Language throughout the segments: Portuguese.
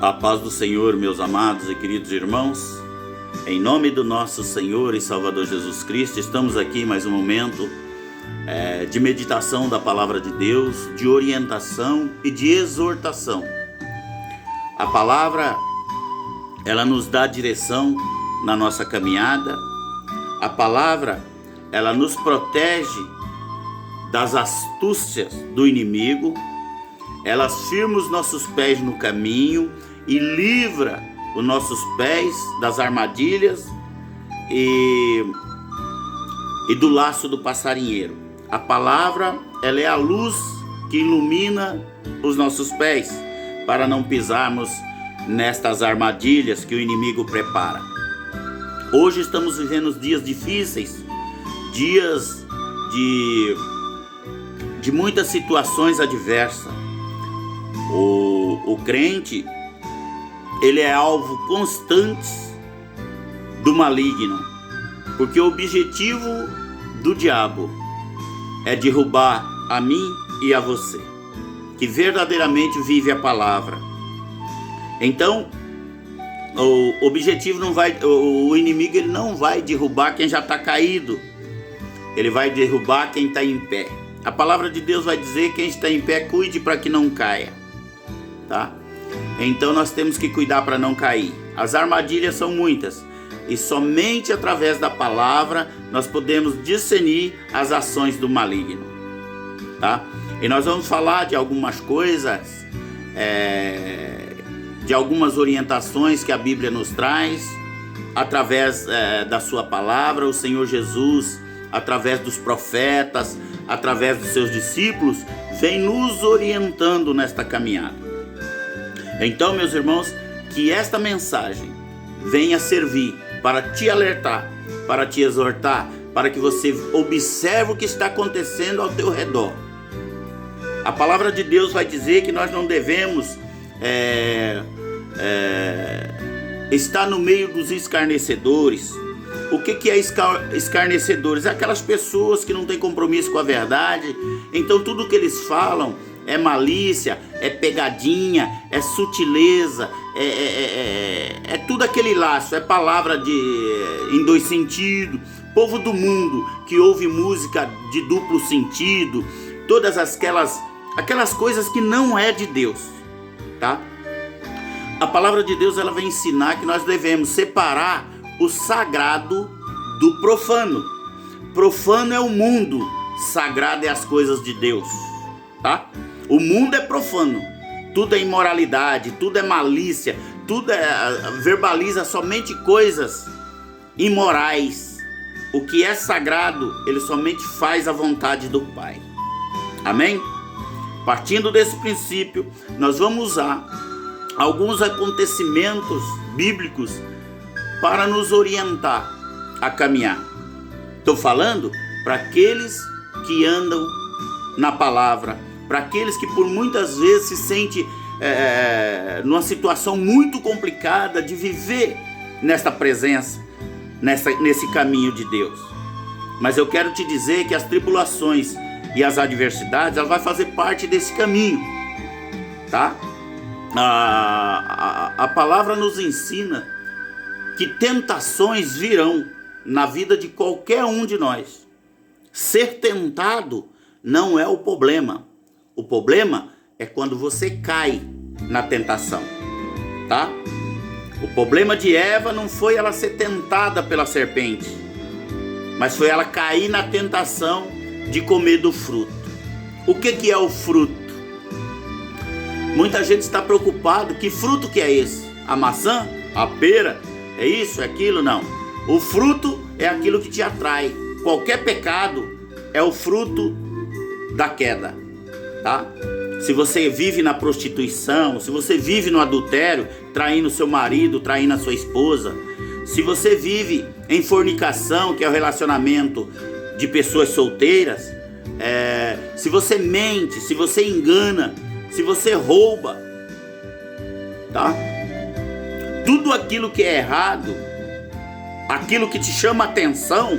A paz do Senhor, meus amados e queridos irmãos, em nome do nosso Senhor e Salvador Jesus Cristo, estamos aqui em mais um momento de meditação da Palavra de Deus, de orientação e de exortação. A Palavra, ela nos dá direção na nossa caminhada. A Palavra, ela nos protege das astúcias do inimigo. Ela firma os nossos pés no caminho e livra os nossos pés das armadilhas e do laço do passarinheiro. A palavra, ela é a luz que ilumina os nossos pés para não pisarmos nestas armadilhas que o inimigo prepara. Hoje estamos vivendo dias difíceis, dias de muitas situações adversas. O crente, ele é alvo constante do maligno, porque o objetivo do diabo é derrubar a mim e a você, que verdadeiramente vive a palavra. Então, o objetivo não vai, o inimigo ele não vai derrubar quem já está caído, ele vai derrubar quem está em pé. A palavra de Deus vai dizer: quem está em pé, cuide para que não caia, tá? Então nós temos que cuidar para não cair. As armadilhas são muitas e somente através da palavra nós podemos discernir as ações do maligno, tá? E nós vamos falar de algumas coisas, de algumas orientações que a Bíblia nos traz através da sua palavra. O Senhor Jesus, através dos profetas, através dos seus discípulos, vem nos orientando nesta caminhada. Então, meus irmãos, que esta mensagem venha servir para te alertar, para te exortar, para que você observe o que está acontecendo ao teu redor. A palavra de Deus vai dizer que nós não devemos estar no meio dos escarnecedores. O que é escarnecedores? É aquelas pessoas que não têm compromisso com a verdade. Então tudo que eles falam é malícia, é pegadinha, é sutileza, é tudo aquele laço, é palavra em dois sentidos. Povo do mundo que ouve música de duplo sentido, todas aquelas coisas que não é de Deus, tá? A palavra de Deus, ela vem ensinar que nós devemos separar o sagrado do profano. Profano é o mundo, sagrado é as coisas de Deus, tá? O mundo é profano, tudo é imoralidade, tudo é malícia, tudo verbaliza somente coisas imorais. O que é sagrado, ele somente faz a vontade do Pai. Amém? Partindo desse princípio, nós vamos usar alguns acontecimentos bíblicos para nos orientar a caminhar. Estou falando para aqueles que andam na palavra, para aqueles que por muitas vezes se sentem numa situação muito complicada de viver nesta presença, nesse caminho de Deus. Mas eu quero te dizer que as tribulações e as adversidades, elas vão fazer parte desse caminho, tá? A palavra nos ensina que tentações virão na vida de qualquer um de nós. Ser tentado não é o problema. O problema é quando você cai na tentação, tá? O problema de Eva não foi ela ser tentada pela serpente, mas foi ela cair na tentação de comer do fruto. O que é o fruto? Muita gente está preocupado. Que fruto que é esse? A maçã? A pera? É isso? É aquilo? Não. O fruto é aquilo que te atrai. Qualquer pecado é o fruto da queda, tá? Se você vive na prostituição, se você vive no adultério, traindo seu marido, traindo a sua esposa, se você vive em fornicação, que é o relacionamento de pessoas solteiras, se você mente, se você engana, se você rouba, tá? Tudo aquilo que é errado, aquilo que te chama atenção,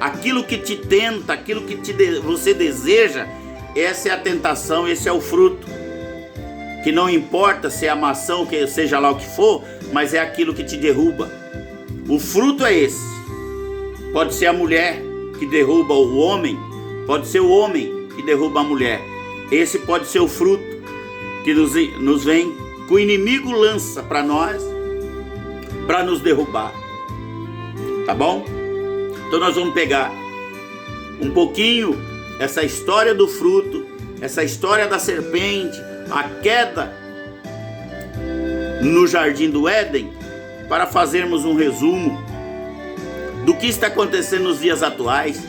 aquilo que te tenta, aquilo que você deseja, essa é a tentação, esse é o fruto que não importa se é a maçã ou que seja lá o que for, mas é aquilo que te derruba. O fruto é esse. Pode ser a mulher que derruba o homem, pode ser o homem que derruba a mulher. Esse pode ser o fruto que nos vem, que o inimigo lança para nós, para nos derrubar. Tá bom? Então nós vamos pegar um pouquinho essa história do fruto, essa história da serpente, a queda no jardim do Éden, para fazermos um resumo do que está acontecendo nos dias atuais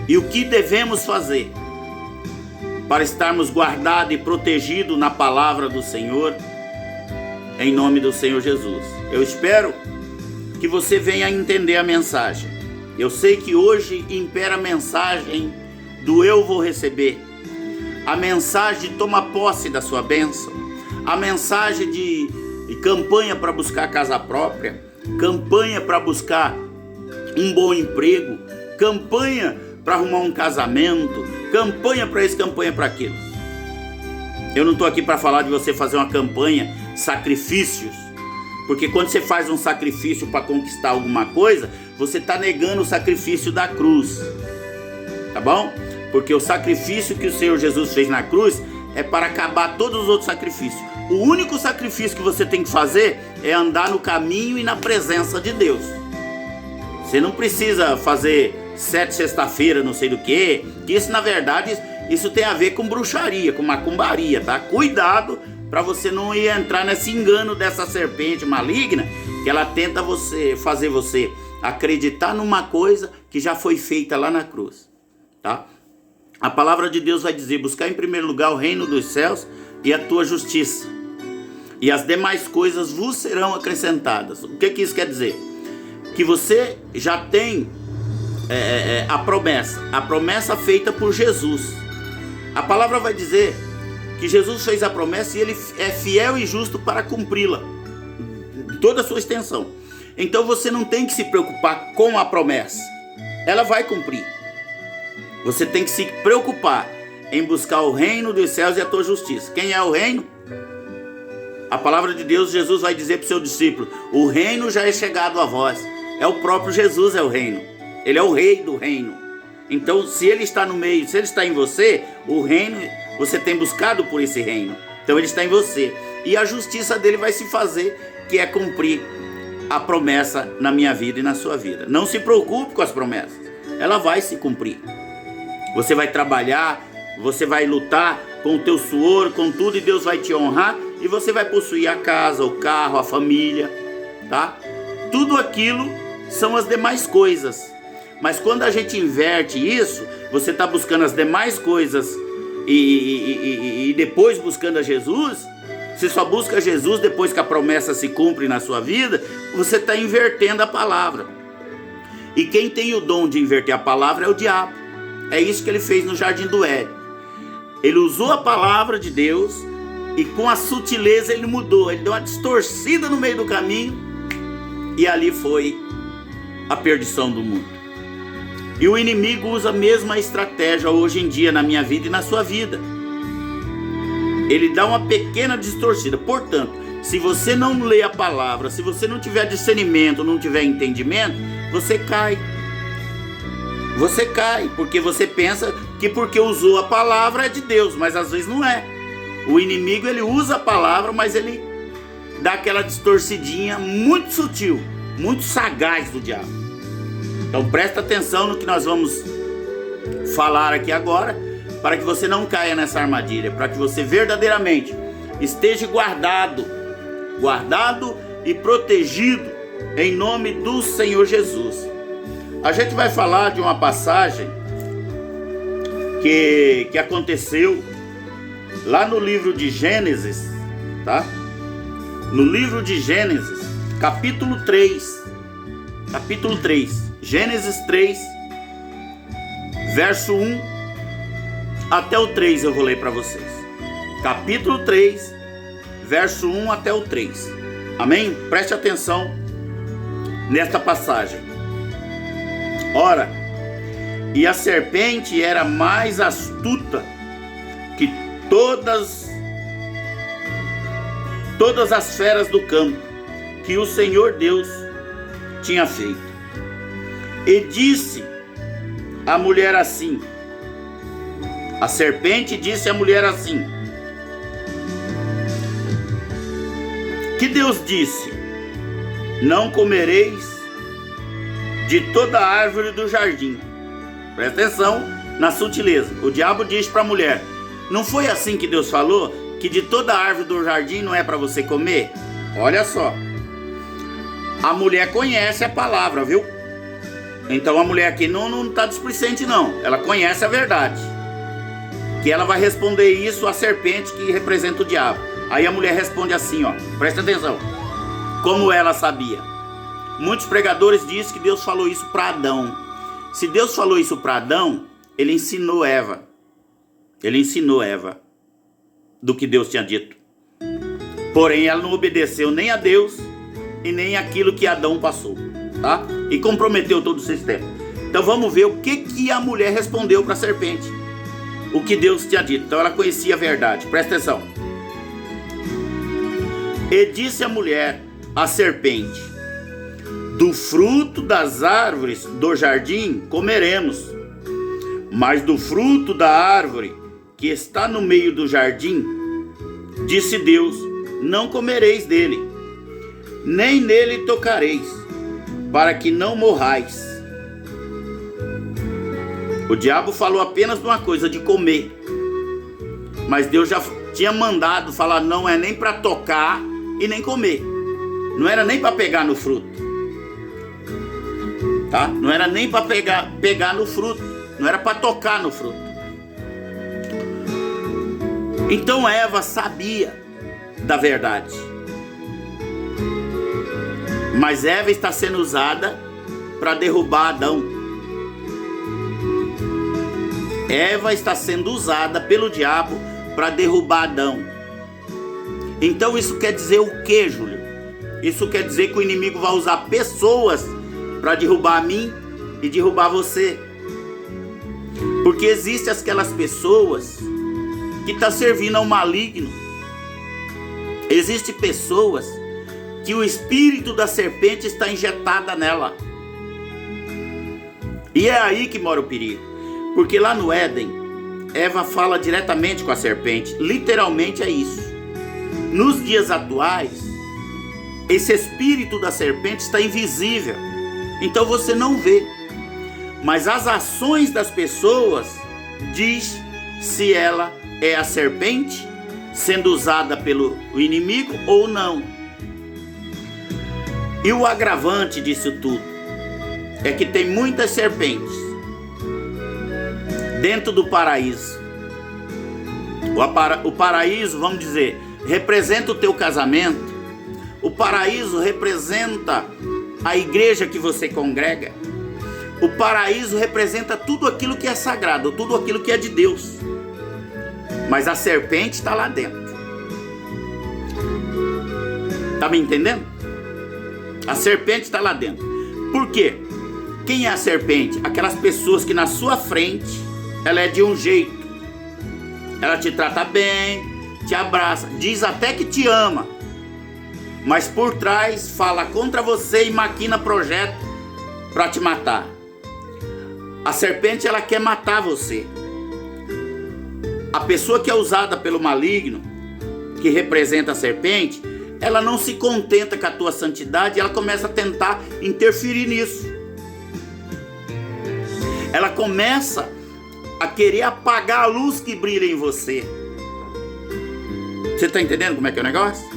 e o que devemos fazer para estarmos guardados e protegidos na palavra do Senhor, em nome do Senhor Jesus. Eu espero que você venha a entender a mensagem. Eu sei que hoje impera a mensagem do eu vou receber, a mensagem de toma posse da sua bênção, a mensagem de campanha para buscar casa própria, campanha para buscar um bom emprego, campanha para arrumar um casamento, campanha para isso, campanha para aquilo. Eu não estou aqui para falar de você fazer uma campanha, sacrifícios, porque quando você faz um sacrifício para conquistar alguma coisa, você está negando o sacrifício da cruz, tá bom? Porque o sacrifício que o Senhor Jesus fez na cruz é para acabar todos os outros sacrifícios. O único sacrifício que você tem que fazer é andar no caminho e na presença de Deus. Você não precisa fazer 7 sexta-feira, não sei do que isso na verdade, isso tem a ver com bruxaria, com macumbaria, tá? Cuidado para você não ir entrar nesse engano dessa serpente maligna, que ela tenta fazer você acreditar numa coisa que já foi feita lá na cruz, tá? A palavra de Deus vai dizer: buscar em primeiro lugar o reino dos céus e a tua justiça, e as demais coisas vos serão acrescentadas. O que isso quer dizer? Que você já tem a promessa feita por Jesus. A palavra vai dizer que Jesus fez a promessa e ele é fiel e justo para cumpri-la, toda a sua extensão. Então você não tem que se preocupar com a promessa, ela vai cumprir. Você tem que se preocupar em buscar o reino dos céus e a tua justiça. Quem é o reino? A palavra de Deus, Jesus vai dizer para o seu discípulo: o reino já é chegado a vós. É o próprio Jesus, é o reino. Ele é o rei do reino. Então, se ele está no meio, se ele está em você, o reino, você tem buscado por esse reino. Então ele está em você. E a justiça dele vai se fazer, que é cumprir a promessa na minha vida e na sua vida. Não se preocupe com as promessas. Ela vai se cumprir. Você vai trabalhar, você vai lutar com o teu suor, com tudo, e Deus vai te honrar, e você vai possuir a casa, o carro, a família, tá? Tudo aquilo são as demais coisas. Mas quando a gente inverte isso, você está buscando as demais coisas e depois buscando a Jesus, você só busca Jesus depois que a promessa se cumpre na sua vida, você está invertendo a palavra. E quem tem o dom de inverter a palavra é o diabo. É isso que ele fez no jardim do Éden. Ele usou a palavra de Deus e com a sutileza ele mudou, ele deu uma distorcida no meio do caminho, e ali foi a perdição do mundo. E o inimigo usa a mesma estratégia hoje em dia na minha vida e na sua vida. Ele dá uma pequena distorcida. Portanto, se você não lê a palavra, se você não tiver discernimento, não tiver entendimento, você cai. Você cai, porque você pensa que porque usou a palavra é de Deus, mas às vezes não é. O inimigo, ele usa a palavra, mas ele dá aquela distorcidinha muito sutil, muito sagaz do diabo. Então presta atenção no que nós vamos falar aqui agora, para que você não caia nessa armadilha, para que você verdadeiramente esteja guardado e protegido em nome do Senhor Jesus. A gente vai falar de uma passagem que aconteceu lá no livro de Gênesis, tá? No livro de Gênesis, capítulo 3, Gênesis 3, verso 1 até o 3 eu vou ler para vocês. Capítulo 3, verso 1 até o 3. Amém? Preste atenção nesta passagem. Ora, e a serpente era mais astuta que todas todas as feras do campo que o Senhor Deus tinha feito. E disse a mulher assim, a serpente disse à mulher assim, que Deus disse: não comereis de toda a árvore do jardim. Presta atenção na sutileza. O diabo diz para a mulher: não foi assim que Deus falou? Que de toda a árvore do jardim não é para você comer? Olha só. A mulher conhece a palavra, viu? Então a mulher aqui não está displicente não. Ela conhece a verdade. Que ela vai responder isso à serpente que representa o diabo. Aí a mulher responde assim, ó. Presta atenção. Como ela sabia? Muitos pregadores dizem que Deus falou isso para Adão. Se Deus falou isso para Adão, ele ensinou Eva. Ele ensinou Eva do que Deus tinha dito. Porém, ela não obedeceu nem a Deus e nem aquilo que Adão passou, tá? E comprometeu todo o sistema. Então vamos ver o que a mulher respondeu para a serpente. O que Deus tinha dito. Então ela conhecia a verdade. Presta atenção. E disse a mulher, a serpente: do fruto das árvores do jardim comeremos, mas do fruto da árvore que está no meio do jardim, disse Deus: não comereis dele, nem nele tocareis, para que não morrais. O diabo falou apenas de uma coisa, de comer. Mas Deus já tinha mandado falar: não é nem para tocar e nem comer. Não era nem para pegar no fruto. Tá? Não era nem para pegar no fruto. Não era para tocar no fruto. Então Eva sabia da verdade. Mas Eva está sendo usada para derrubar Adão. Eva está sendo usada pelo diabo para derrubar Adão. Então isso quer dizer o que, Júlio? Isso quer dizer que o inimigo vai usar pessoas para derrubar a mim e derrubar você. Porque existem aquelas pessoas que estão servindo ao maligno. Existem pessoas que o espírito da serpente está injetada nela. E é aí que mora o perigo. Porque lá no Éden, Eva fala diretamente com a serpente. Literalmente é isso. Nos dias atuais, esse espírito da serpente está invisível. Então você não vê. Mas as ações das pessoas diz se ela é a serpente sendo usada pelo inimigo ou não. E o agravante disso tudo é que tem muitas serpentes dentro do paraíso. O paraíso, vamos dizer, representa o teu casamento. O paraíso representa a igreja que você congrega. O paraíso representa tudo aquilo que é sagrado, tudo aquilo que é de Deus. Mas a serpente está lá dentro. Tá me entendendo? A serpente está lá dentro. Por quê? Quem é a serpente? Aquelas pessoas que na sua frente ela é de um jeito. Ela te trata bem, te abraça, diz até que te ama. Mas por trás fala contra você e maquina projeto para te matar. A serpente, ela quer matar você. A pessoa que é usada pelo maligno, que representa a serpente, ela não se contenta com a tua santidade, ela começa a tentar interferir nisso. Ela começa a querer apagar a luz que brilha em você. Você está entendendo como é que é o negócio?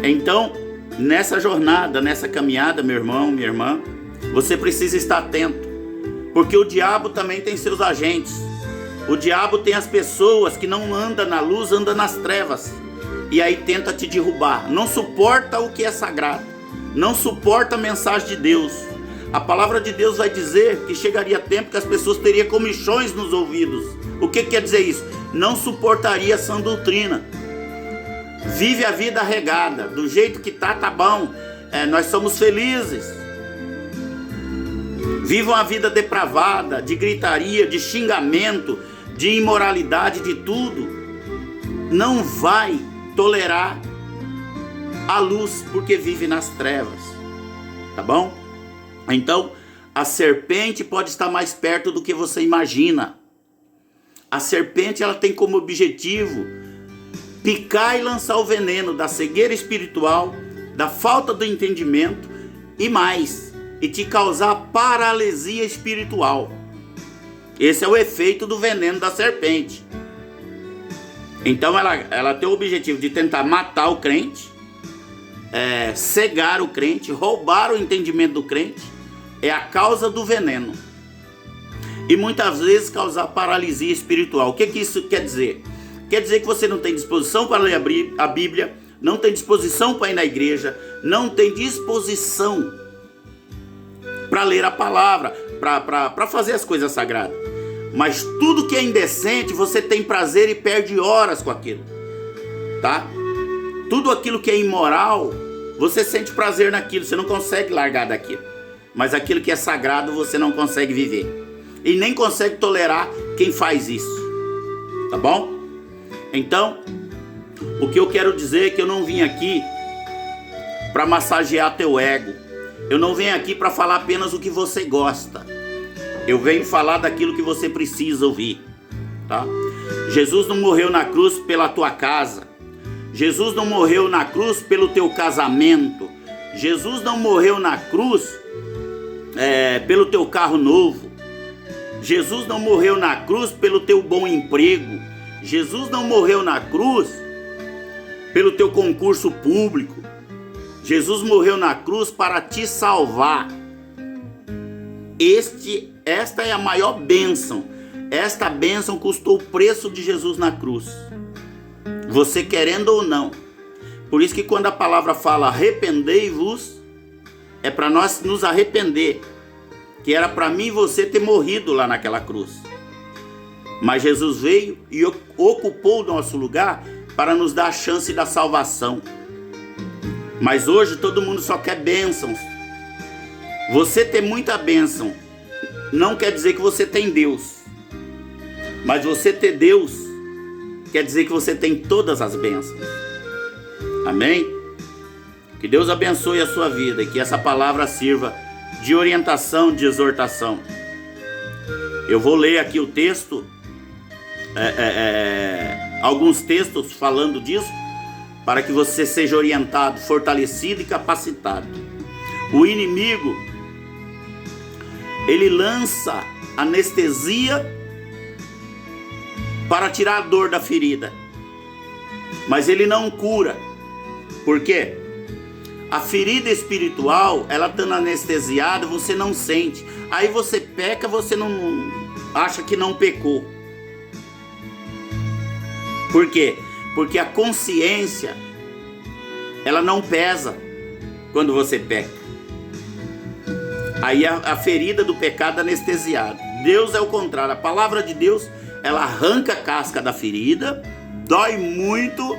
Então, nessa jornada, nessa caminhada, meu irmão, minha irmã, você precisa estar atento. Porque o diabo também tem seus agentes. O diabo tem as pessoas que não andam na luz, andam nas trevas. E aí tenta te derrubar. Não suporta o que é sagrado. Não suporta a mensagem de Deus. A palavra de Deus vai dizer que chegaria tempo que as pessoas teriam comichões nos ouvidos. O que quer dizer isso? Não suportaria a sã doutrina. Vive a vida regada. Do jeito que tá bom. Nós somos felizes. Vivam a vida depravada, de gritaria, de xingamento, de imoralidade, de tudo. Não vai tolerar a luz porque vive nas trevas. Tá bom? Então, a serpente pode estar mais perto do que você imagina. A serpente, ela tem como objetivo picar e lançar o veneno da cegueira espiritual, da falta do entendimento e mais, e te causar paralisia espiritual. Esse é o efeito do veneno da serpente. Então ela tem o objetivo de tentar matar o crente, cegar o crente, roubar o entendimento do crente. É a causa do veneno. E muitas vezes causar paralisia espiritual. O que isso quer dizer? Quer dizer que você não tem disposição para ler a Bíblia, não tem disposição para ir na igreja, não tem disposição para ler a palavra, para fazer as coisas sagradas. Mas tudo que é indecente, você tem prazer e perde horas com aquilo, tá? Tudo aquilo que é imoral, você sente prazer naquilo, você não consegue largar daquilo. Mas aquilo que é sagrado, você não consegue viver. E nem consegue tolerar quem faz isso, tá bom? Então, o que eu quero dizer é que eu não vim aqui para massagear teu ego. Eu não venho aqui para falar apenas o que você gosta. Eu venho falar daquilo que você precisa ouvir, tá? Jesus não morreu na cruz pela tua casa. Jesus não morreu na cruz pelo teu casamento. Jesus não morreu na cruz pelo teu carro novo. Jesus não morreu na cruz pelo teu bom emprego. Jesus não morreu na cruz pelo teu concurso público. Jesus morreu na cruz para te salvar. Esta é a maior bênção. Esta bênção custou o preço de Jesus na cruz. Você querendo ou não. Por isso que quando a palavra fala arrependei-vos, é para nós nos arrepender. Que era para mim e você ter morrido lá naquela cruz. Mas Jesus veio e ocupou o nosso lugar para nos dar a chance da salvação. Mas hoje todo mundo só quer bênçãos. Você ter muita bênção não quer dizer que você tem Deus. Mas você ter Deus quer dizer que você tem todas as bênçãos. Amém? Que Deus abençoe a sua vida e que essa palavra sirva de orientação, de exortação. Eu vou ler aqui o texto, alguns textos falando disso, para que você seja orientado, fortalecido e capacitado. O inimigo, ele lança anestesia para tirar a dor da ferida, mas ele não cura. Por quê? A ferida espiritual, ela estando anestesiada, você não sente. Aí você peca, você não acha que não pecou. Por quê? Porque a consciência, ela não pesa quando você peca. Aí a ferida do pecado é anestesiada. Deus é o contrário. A palavra de Deus, ela arranca a casca da ferida, dói muito,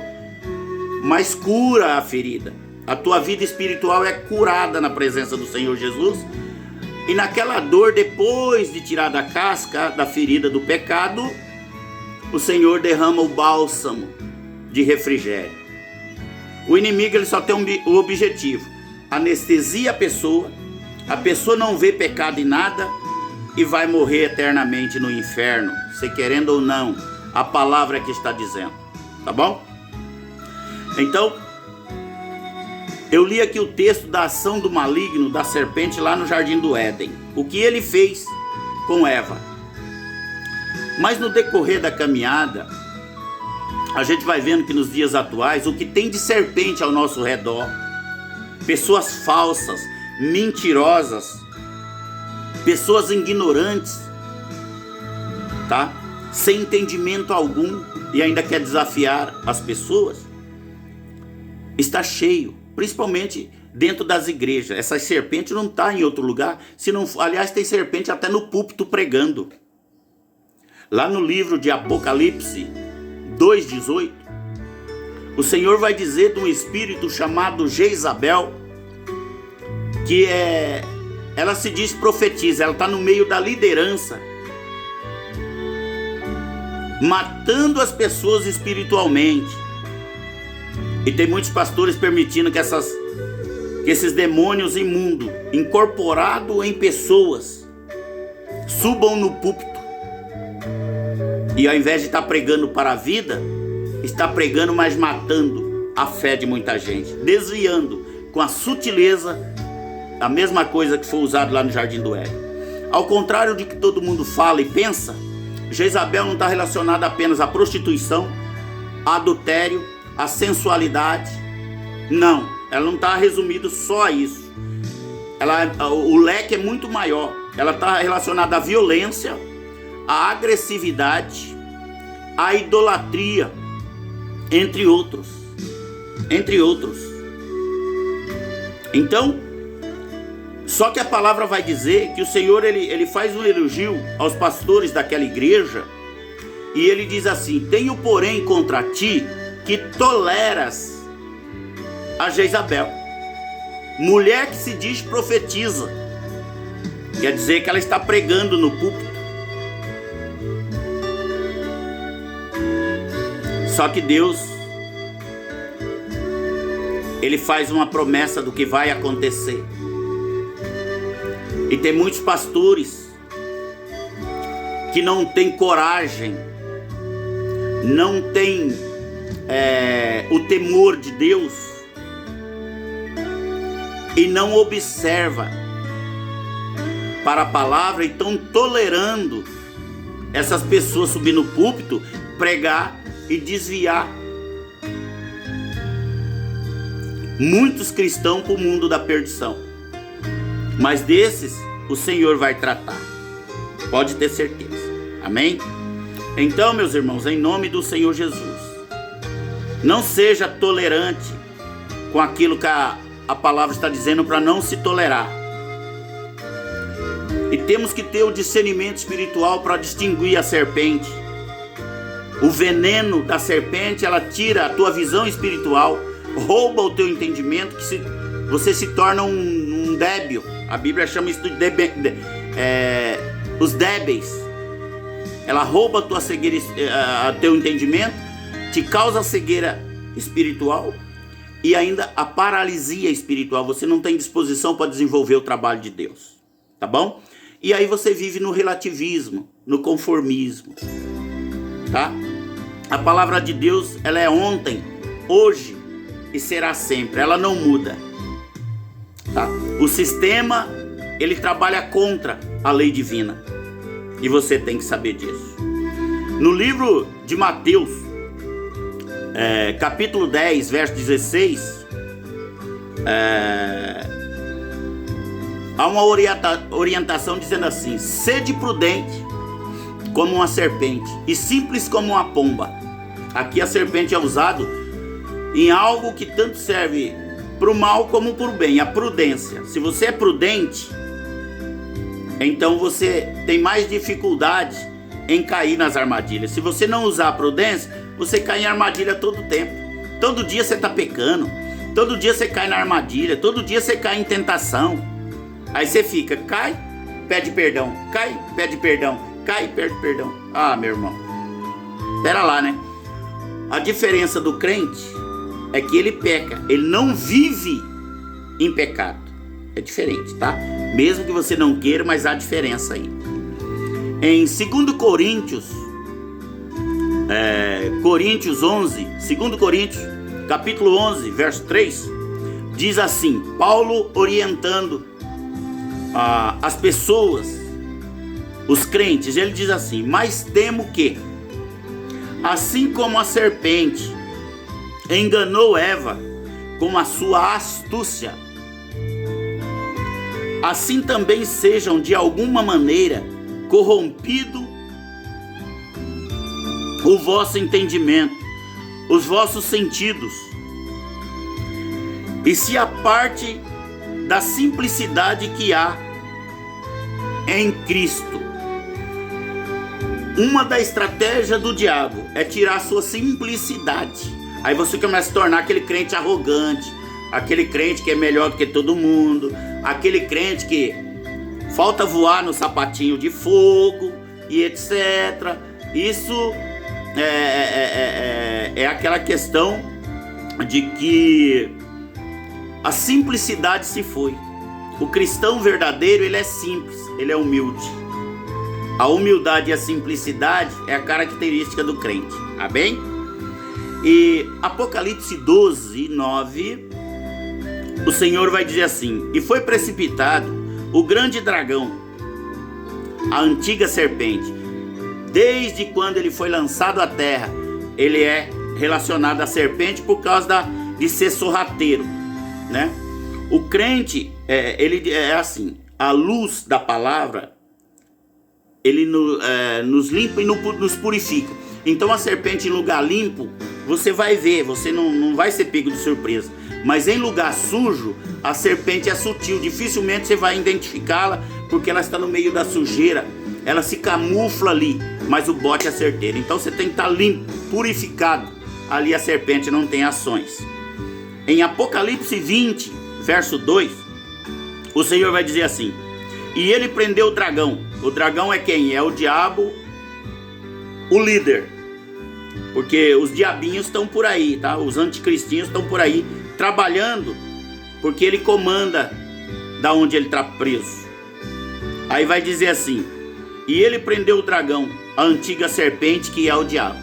mas cura a ferida. A tua vida espiritual é curada na presença do Senhor Jesus. E naquela dor, depois de tirar da casca da ferida do pecado, o Senhor derrama o bálsamo de refrigério. O inimigo, ele só tem o objetivo: anestesia a pessoa não vê pecado em nada e vai morrer eternamente no inferno, se querendo ou não, a palavra que está dizendo, tá bom? Então, eu li aqui o texto da ação do maligno, da serpente lá no Jardim do Éden. O que ele fez com Eva. Mas no decorrer da caminhada, a gente vai vendo que nos dias atuais, o que tem de serpente ao nosso redor, pessoas falsas, mentirosas, pessoas ignorantes, tá? Sem entendimento algum e ainda quer desafiar as pessoas, está cheio. Principalmente dentro das igrejas. Essa serpente não está em outro lugar. Aliás, tem serpente até no púlpito pregando. Lá no livro de Apocalipse 2:18, o Senhor vai dizer de um espírito chamado Jezabel, que ela se diz profetiza, ela está no meio da liderança, matando as pessoas espiritualmente. E tem muitos pastores permitindo que esses demônios imundos, incorporados em pessoas, subam no púlpito. E ao invés de estar pregando para a vida, está pregando, mas matando a fé de muita gente, desviando com a sutileza a mesma coisa que foi usado lá no Jardim do Éden. Ao contrário de que todo mundo fala e pensa, Jezabel não está relacionada apenas à prostituição, a adultério, a sensualidade. Não, ela não está resumida só a isso. O leque é muito maior. Ela está relacionada à violência, à agressividade, à idolatria, entre outros. Então, só que a palavra vai dizer que o Senhor ele faz um elogio aos pastores daquela igreja, e ele diz assim: tenho porém contra ti que toleras a Jezabel, mulher que se diz profetiza. Quer dizer que ela está pregando no púlpito. Só que Deus, ele faz uma promessa do que vai acontecer. E tem muitos pastores que não têm coragem, não têm o temor de Deus e não observa para a palavra, e estão tolerando essas pessoas subir no púlpito, pregar e desviar muitos cristãos para o mundo da perdição. Mas desses o Senhor vai tratar, pode ter certeza. Amém? Então, meus irmãos, em nome do Senhor Jesus, não seja tolerante com aquilo que a palavra está dizendo para não se tolerar. E temos que ter o discernimento espiritual para distinguir a serpente. O veneno da serpente, ela tira a tua visão espiritual, rouba o teu entendimento, que você se torna um débil. A Bíblia chama isso de os débeis. Ela rouba a tua cegueira, teu entendimento, te causa cegueira espiritual e ainda a paralisia espiritual. Você não tem disposição para desenvolver o trabalho de Deus, tá bom? E aí você vive no relativismo, no conformismo, tá? A palavra de Deus, ela é ontem, hoje e será sempre. Ela não muda, tá? O sistema, ele trabalha contra a lei divina, e você tem que saber disso. No livro de Mateus, capítulo 10, verso 16, há uma orientação dizendo assim: sede prudente como uma serpente e simples como uma pomba. Aqui a serpente é usado em algo que tanto serve para o mal como para o bem, a prudência. Se você é prudente, então você tem mais dificuldade em cair nas armadilhas. Se você não usar a prudência, você cai em armadilha todo tempo. Todo dia você está pecando, todo dia você cai na armadilha, todo dia você cai em tentação. Aí você fica, cai, pede perdão, cai, pede perdão, cai, pede perdão. Ah, meu irmão, pera lá, né? A diferença do crente é que ele peca, ele não vive em pecado. É diferente, tá? Mesmo que você não queira, mas há diferença aí. Em 2 Coríntios, Coríntios 11, 2 Coríntios, capítulo 11, verso 3, diz assim, Paulo orientando as pessoas, os crentes, ele diz assim: mas temo que, assim como a serpente enganou Eva com a sua astúcia, assim também sejam de alguma maneira corrompido o vosso entendimento, os vossos sentidos, e se aparte da simplicidade que há em Cristo. Uma da estratégias do diabo é tirar a sua simplicidade. Aí você começa a se tornar aquele crente arrogante, aquele crente que é melhor do que todo mundo, aquele crente que falta voar no sapatinho de fogo e etc. Isso é aquela questão de que a simplicidade se foi. O cristão verdadeiro, ele é simples, ele é humilde. A humildade e a simplicidade é a característica do crente, amém? E Apocalipse 12, 9, o Senhor vai dizer assim: e foi precipitado o grande dragão, a antiga serpente. Desde quando ele foi lançado à terra, ele é relacionado à serpente por causa de ser sorrateiro, né? O crente, ele é assim, a luz da palavra, ele nos limpa e nos purifica. Então a serpente em lugar limpo, você vai ver, você não vai ser pego de surpresa. Mas em lugar sujo, a serpente é sutil, dificilmente você vai identificá-la, porque ela está no meio da sujeira, ela se camufla ali, mas o bote é certeiro. Então você tem que estar limpo, purificado, ali a serpente não tem ações. Em Apocalipse 20, verso 2, o Senhor vai dizer assim: e ele prendeu o dragão. O dragão é quem? É o diabo, o líder. Porque os diabinhos estão por aí, tá? Os anticristinhos estão por aí trabalhando, porque ele comanda da onde ele está preso. Aí vai dizer assim: e ele prendeu o dragão, a antiga serpente, que é o diabo.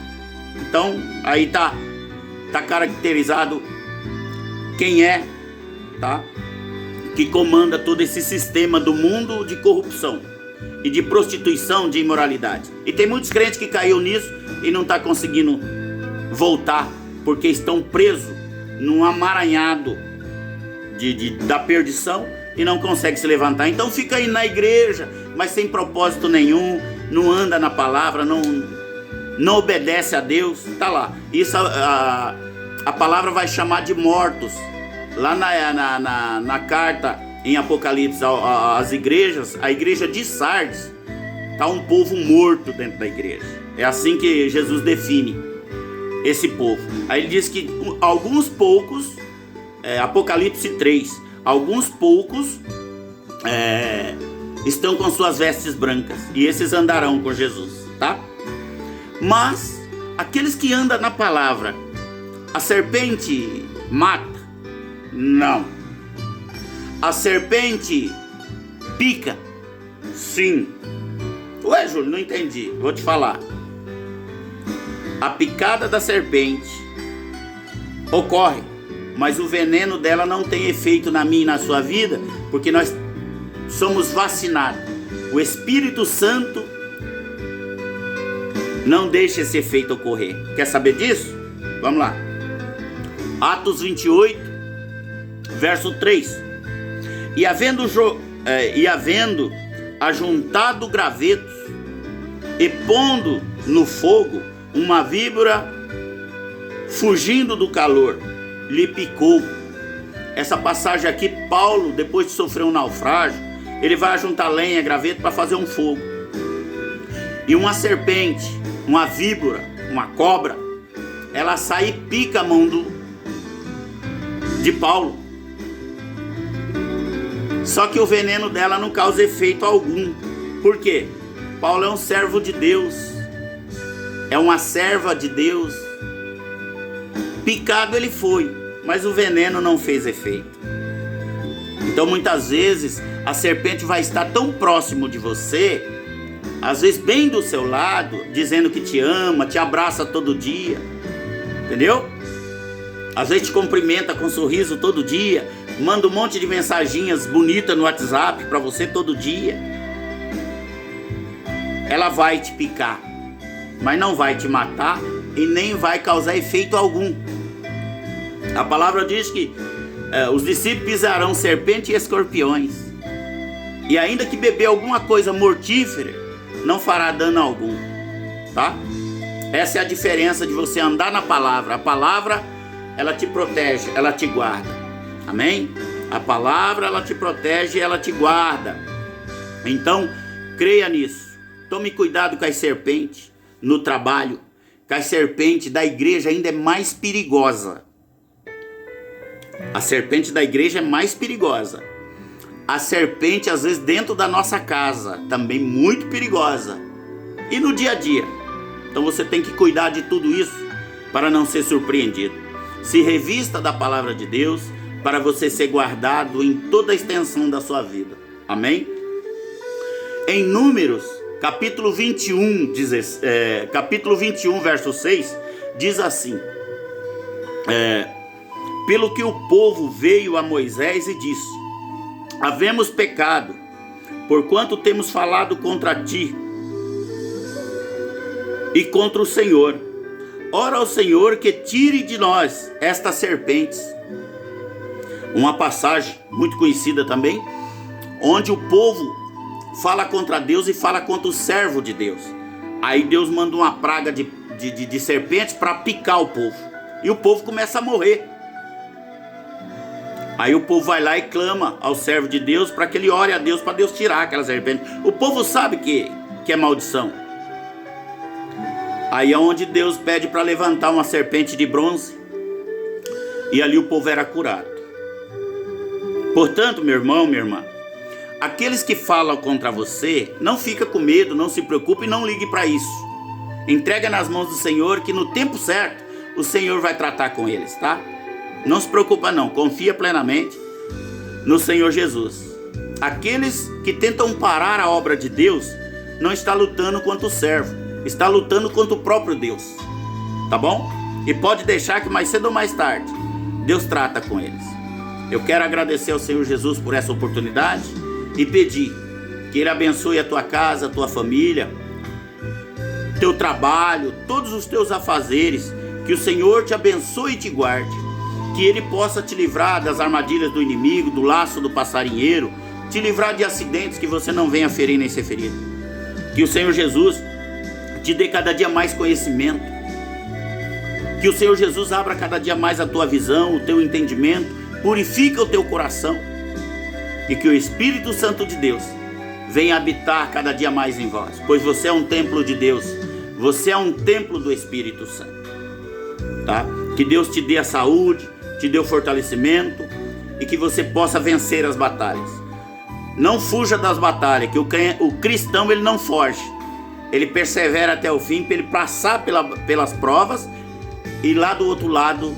Então aí tá caracterizado quem é, tá? Que comanda todo esse sistema do mundo de corrupção e de prostituição, de imoralidade. E tem muitos crentes que caiu nisso e não está conseguindo voltar, porque estão presos num amaranhado da perdição e não consegue se levantar. Então fica aí na igreja, mas sem propósito nenhum, não anda na palavra, não obedece a Deus, tá lá. Isso a palavra vai chamar de mortos. Lá na carta em Apocalipse às igrejas, a igreja de Sardes, está um povo morto dentro da igreja. É assim que Jesus define esse povo. Aí ele diz que alguns poucos, Apocalipse 3, alguns poucos estão com suas vestes brancas, e esses andarão com Jesus, tá? Mas aqueles que andam na palavra, a serpente mata? Não. A serpente pica? Sim. Ué, Júlio, não entendi. Vou te falar. A picada da serpente ocorre, mas o veneno dela não tem efeito na minha e na sua vida, porque nós somos vacinados. O Espírito Santo não deixa esse efeito ocorrer. Quer saber disso? Vamos lá. Atos 28, verso 3. E havendo ajuntado gravetos e pondo no fogo, uma víbora, fugindo do calor, lhe picou. Essa passagem aqui, Paulo, depois de sofrer um naufrágio, ele vai juntar lenha, graveto para fazer um fogo. E uma serpente, uma víbora, uma cobra, ela sai e pica a mão de Paulo. Só que o veneno dela não causa efeito algum. Por quê? Paulo é um servo de Deus, é uma serva de Deus. Picado ele foi, mas o veneno não fez efeito. Então muitas vezes a serpente vai estar tão próximo de você, às vezes bem do seu lado, dizendo que te ama, te abraça todo dia, entendeu? Às vezes te cumprimenta com um sorriso todo dia, manda um monte de mensaginhas bonitas no WhatsApp para você todo dia. Ela vai te picar, mas não vai te matar e nem vai causar efeito algum. A palavra diz que os discípulos pisarão serpente e escorpiões, e ainda que beber alguma coisa mortífera, não fará dano algum, tá? Essa é a diferença de você andar na palavra. A palavra, ela te protege, ela te guarda, amém? A palavra, ela te protege, ela te guarda. Então, creia nisso. Tome cuidado com as serpentes no trabalho, que a serpente da igreja ainda é mais perigosa. A serpente da igreja é mais perigosa. A serpente, às vezes, dentro da nossa casa, também muito perigosa. E no dia a dia. Então você tem que cuidar de tudo isso para não ser surpreendido. Se revista da palavra de Deus para você ser guardado em toda a extensão da sua vida. Amém? Em Números, capítulo 21, verso 6, diz assim: pelo que o povo veio a Moisés e disse: havemos pecado, porquanto temos falado contra ti e contra o Senhor. Ora ao Senhor que tire de nós estas serpentes. Uma passagem muito conhecida também, onde o povo fala contra Deus e fala contra o servo de Deus. Aí Deus manda uma praga de serpentes para picar o povo. E o povo começa a morrer. Aí o povo vai lá e clama ao servo de Deus para que ele ore a Deus para Deus tirar aquela serpente. O povo sabe que é maldição. Aí é onde Deus pede para levantar uma serpente de bronze. E ali o povo era curado. Portanto, meu irmão, minha irmã, aqueles que falam contra você, não fica com medo, não se preocupe e não ligue para isso. Entrega nas mãos do Senhor, que no tempo certo o Senhor vai tratar com eles, tá? Não se preocupa não, confia plenamente no Senhor Jesus. Aqueles que tentam parar a obra de Deus não está lutando contra o servo, está lutando contra o próprio Deus, tá bom? E pode deixar que mais cedo ou mais tarde Deus trata com eles. Eu quero agradecer ao Senhor Jesus por essa oportunidade e pedir que Ele abençoe a tua casa, a tua família, teu trabalho, todos os teus afazeres, que o Senhor te abençoe e te guarde, que Ele possa te livrar das armadilhas do inimigo, do laço do passarinheiro, te livrar de acidentes que você não venha ferir nem ser ferido. Que o Senhor Jesus te dê cada dia mais conhecimento, que o Senhor Jesus abra cada dia mais a tua visão, o teu entendimento, purifica o teu coração, e que o Espírito Santo de Deus venha habitar cada dia mais em vós, pois você é um templo de Deus, você é um templo do Espírito Santo, tá? Que Deus te dê a saúde, te dê o fortalecimento, e que você possa vencer as batalhas. Não fuja das batalhas, que o cristão ele não foge, ele persevera até o fim, para ele passar pelas provas, e lá do outro lado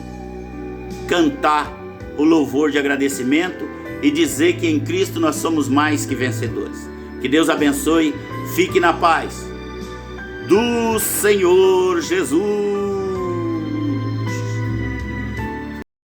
cantar o louvor de agradecimento e dizer que em Cristo nós somos mais que vencedores. Que Deus abençoe, fique na paz do Senhor Jesus.